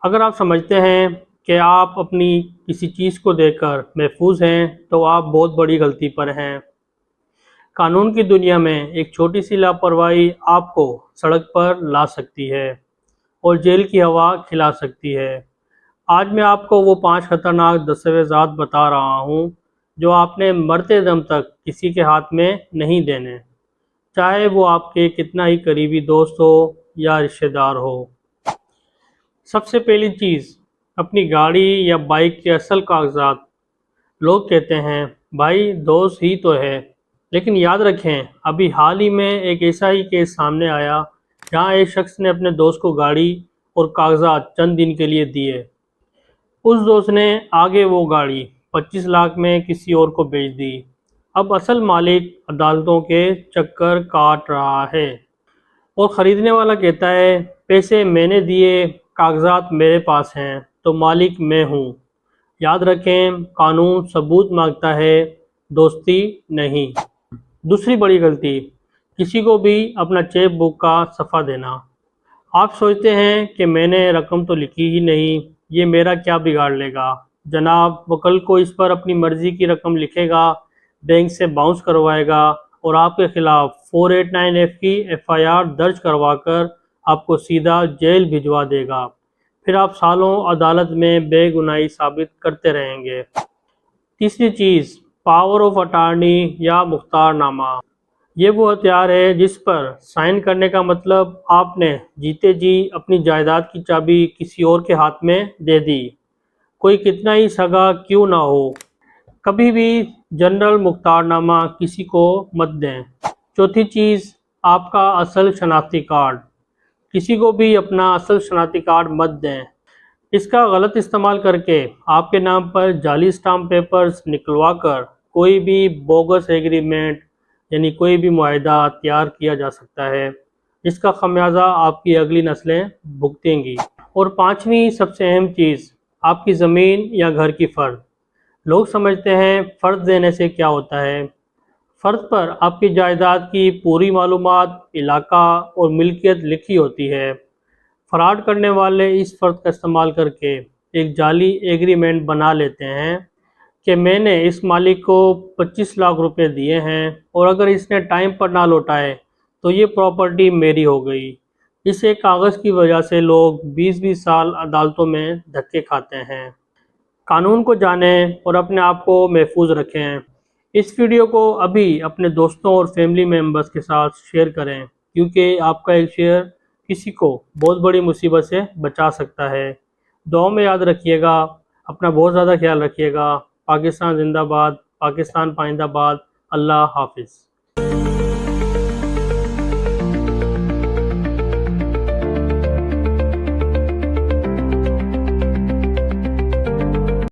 अगर आप समझते हैं कि आप अपनी किसी चीज़ को देखकर महफूज हैं तो आप बहुत बड़ी गलती पर हैं। कानून की दुनिया में एक छोटी सी लापरवाही आपको सड़क पर ला सकती है और जेल की हवा खिला सकती है। आज मैं आपको वो 5 खतरनाक दस्तावेज़ात बता रहा हूँ जो आपने मरते दम तक किसी के हाथ में नहीं देने, चाहे वो आपके कितना ही करीबी दोस्त हो या रिश्तेदार हो। सबसे पहली चीज़, अपनी गाड़ी या बाइक के असल कागजात। लोग कहते हैं भाई दोस्त ही तो है, लेकिन याद रखें अभी हाल ही में एक ऐसा ही केस सामने आया जहां एक शख्स ने अपने दोस्त को गाड़ी और कागजात चंद दिन के लिए दिए। उस दोस्त ने आगे वो गाड़ी 25 लाख में किसी और को बेच दी। अब असल मालिक अदालतों के चक्कर काट रहा है और ख़रीदने वाला कहता है पैसे मैंने दिए, कागजात मेरे पास हैं, तो मालिक मैं हूँ। याद रखें कानून सबूत मांगता है, दोस्ती नहीं। दूसरी बड़ी गलती, किसी को भी अपना चेक बुक का सफ़ा देना। आप सोचते हैं कि मैंने रकम तो लिखी ही नहीं, ये मेरा क्या बिगाड़ लेगा। जनाब वो कल को इस पर अपनी मर्ज़ी की रकम लिखेगा, बैंक से बाउंस करवाएगा और आपके खिलाफ 489F की FIR दर्ज करवाकर आपको सीधा जेल भिजवा देगा। फिर आप सालों अदालत में बेगुनाही साबित करते रहेंगे। तीसरी चीज़, पावर ऑफ अटार्नी या मुख्तारनामा। ये वो हथियार है जिस पर साइन करने का मतलब आपने जीते जी अपनी जायदाद की चाबी किसी और के हाथ में दे दी, कोई कितना ही सगा क्यों ना हो। कभी भी जनरल मुख्तारनामा किसी को मत दें। चौथी चीज़, आपका असल शनाख्ती कार्ड। किसी को भी अपना असल शनाख्ती कार्ड मत दें। इसका गलत इस्तेमाल करके आपके नाम पर जाली स्टाम्प पेपर्स निकलवा कर कोई भी बोगस एग्रीमेंट यानी कोई भी मुआहदा तैयार किया जा सकता है, जिसका खमियाजा आपकी अगली नस्लें भुगतेंगी। और पांचवी सबसे अहम चीज़, आपकी ज़मीन या घर की फ़र्द। लोग समझते हैं फ़र्द देने से क्या होता है। फ़र्द पर आपकी जायदाद की पूरी मालूमात, इलाका और मिल्कियत लिखी होती है। फ्रॉड करने वाले इस फ़र्द का इस्तेमाल करके एक जाली एग्रीमेंट बना लेते हैं कि मैंने इस मालिक को 25 लाख रुपए दिए हैं और अगर इसने टाइम पर ना लौटाए तो ये प्रॉपर्टी मेरी हो गई। इस एक कागज़ की वजह से लोग 20-20 साल अदालतों में धक्के खाते हैं। कानून को जानें और अपने आप को महफूज रखें। इस वीडियो को अभी अपने दोस्तों और फैमिली मेम्बर्स के साथ शेयर करें, क्योंकि आपका एक शेयर किसी को बहुत बड़ी मुसीबत से बचा सकता है। दुआ में याद रखिएगा, अपना बहुत ज़्यादा ख्याल रखिएगा। पाकिस्तान जिंदाबाद, पाकिस्तान पाइंदाबाद। अल्लाह हाफिज़।